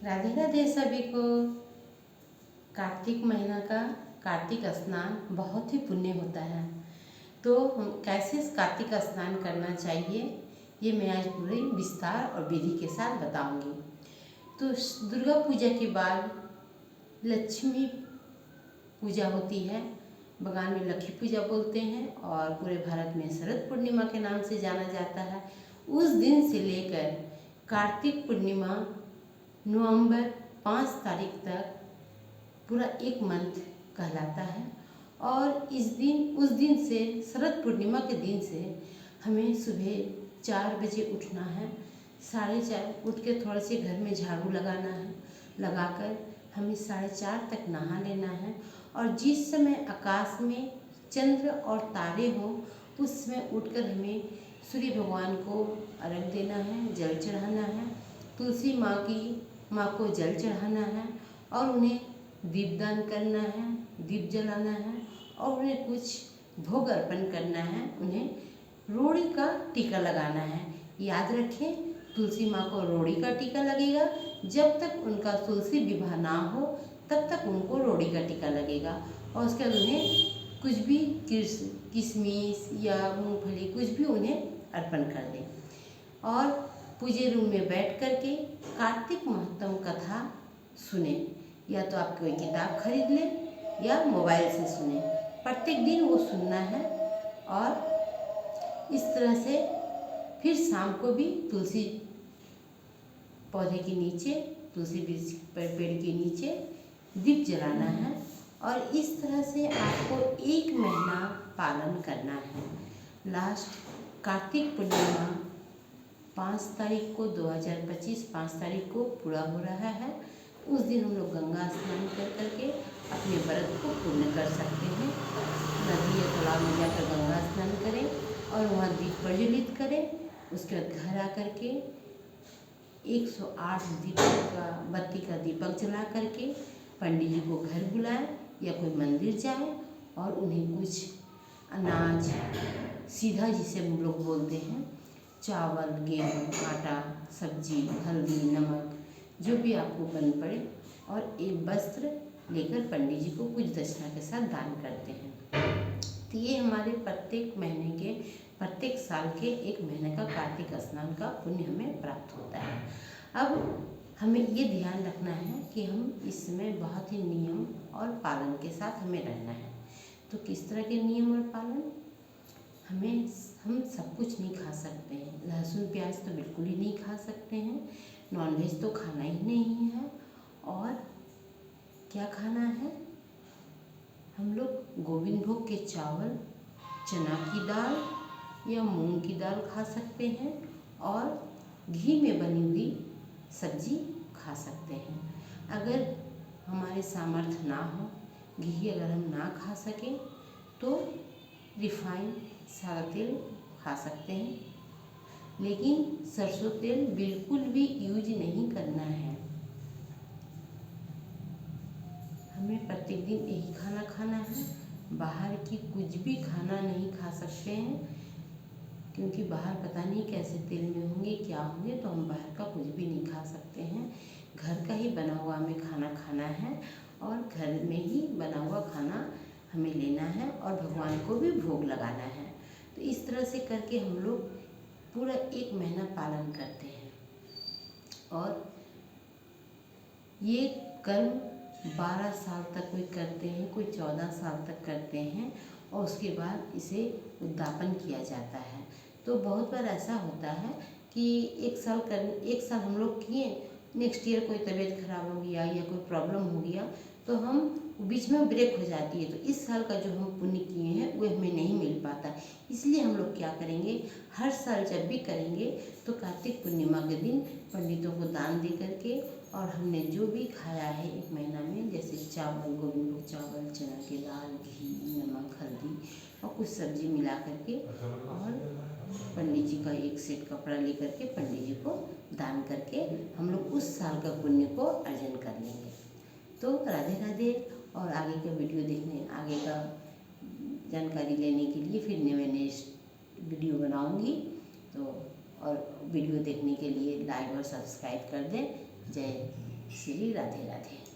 राधे राधे सभी को। कार्तिक महीना का कार्तिक स्नान बहुत ही पुण्य होता है। तो हम कैसे कार्तिक स्नान करना चाहिए ये मैं आज पूरी विस्तार और विधि के साथ बताऊंगी। तो दुर्गा पूजा के बाद लक्ष्मी पूजा होती है। बंगाल में लक्ष्मी पूजा बोलते हैं और पूरे भारत में शरद पूर्णिमा के नाम से जाना जाता है। उस दिन से लेकर कार्तिक पूर्णिमा नवंबर 5 तारीख तक पूरा एक मंथ कहलाता है। और उस दिन से शरद पूर्णिमा के दिन से हमें सुबह 4 बजे उठना है। 4:30 उठ के थोड़े से घर में झाड़ू लगाना है। लगाकर हमें 4:30 तक नहा लेना है। और जिस समय आकाश में चंद्र और तारे हों उस समय उठकर हमें सूर्य भगवान को अर्घ देना है, जल चढ़ाना है। तुलसी माँ को जल चढ़ाना है और उन्हें दीपदान करना है, दीप जलाना है और उन्हें कुछ भोग अर्पण करना है। उन्हें रोड़ी का टीका लगाना है। याद रखें, तुलसी माँ को रोड़ी का टीका लगेगा। जब तक उनका तुलसी विवाह ना हो तब तक उनको रोड़ी का टीका लगेगा। और उसके बाद उन्हें कुछ भी किशमिश या मूंगफली कुछ भी उन्हें अर्पण कर दें। और पूजे रूम में बैठ करके कार्तिक महत्तम कथा सुने। या तो आप कोई किताब खरीद लें या मोबाइल से सुने। प्रत्येक दिन वो सुनना है। और इस तरह से फिर शाम को भी तुलसी पौधे के नीचे, तुलसी पेड़ के नीचे दीप जलाना है। और इस तरह से आपको 1 महीना पालन करना है। लास्ट कार्तिक पूर्णिमा 5 तारीख को 2025 5 तारीख को पूरा हो रहा है। उस दिन हम लोग गंगा स्नान कर करके अपने व्रत को पूर्ण कर सकते हैं। नदी या तालाब में जाकर गंगा स्नान करें और वहाँ दीप प्रज्वलित करें। उसके बाद घर आकर के 108 बत्ती का दीपक जला करके पंडित जी को घर बुलाएं या कोई मंदिर जाएं और उन्हें कुछ अनाज सीधा जिसे हम लोग बोलते हैं, चावल, गेहूँ, आटा, सब्जी, हल्दी, नमक जो भी आपको बन पड़े और एक वस्त्र लेकर पंडित जी को कुछ दक्षिणा के साथ दान करते हैं। तो ये हमारे प्रत्येक साल के 1 महीने का कार्तिक स्नान का पुण्य हमें प्राप्त होता है। अब हमें ये ध्यान रखना है कि हम इसमें बहुत ही नियम और पालन के साथ हमें रहना है। तो किस तरह के नियम और पालन? हम सब कुछ नहीं खा सकते हैं। लहसुन प्याज तो बिल्कुल ही नहीं खा सकते हैं। नॉनवेज तो खाना ही नहीं है। और क्या खाना है? हम लोग गोविंद भोग के चावल, चना की दाल या मूंग की दाल खा सकते हैं और घी में बनी हुई सब्जी खा सकते हैं। अगर हमारे सामर्थ्य ना हो, घी अगर हम ना खा सकें तो रिफाइन सादा तेल खा सकते हैं। लेकिन सरसों तेल बिल्कुल भी यूज नहीं करना है। हमें प्रत्येक दिन यही खाना खाना है। बाहर की कुछ भी खाना नहीं खा सकते हैं, क्योंकि बाहर पता नहीं कैसे तेल में होंगे, क्या होंगे। तो हम बाहर का कुछ भी नहीं खा सकते हैं। घर का ही बना हुआ हमें खाना खाना है और घर में ही बना हुआ खाना हमें लेना है और भगवान को भी भोग लगाना है। तो इस तरह से करके हम लोग पूरा 1 महीना पालन करते हैं। और ये कर्म 12 साल तक कोई करते हैं, कोई 14 साल तक करते हैं और उसके बाद इसे उद्यापन किया जाता है। तो बहुत बार ऐसा होता है कि 1 साल हम लोग किए, नेक्स्ट ईयर कोई तबीयत खराब हो गया या कोई प्रॉब्लम हो गया तो हम बीच में ब्रेक हो जाती है। तो इस साल का जो हम पुण्य किए हैं वो हमें नहीं मिल पाता। इसलिए हम लोग क्या करेंगे, हर साल जब भी करेंगे तो कार्तिक पूर्णिमा के दिन पंडितों को दान दे करके और हमने जो भी खाया है 1 महीना में, जैसे चावल, गोविंद भोग चावल, चना की दाल, घी, नमक, हल्दी और कुछ सब्जी मिला करके और पंडित जी का 1 सेट कपड़ा लेकर के पंडित जी को दान करके हम लोग उस साल का पुण्य को अर्जन कर लेंगे। तो राधे राधे। और आगे का आगे का जानकारी लेने के लिए फिर नए वीडियो बनाऊंगी। तो और वीडियो देखने के लिए लाइक और सब्सक्राइब कर दें। जय श्री राधे राधे।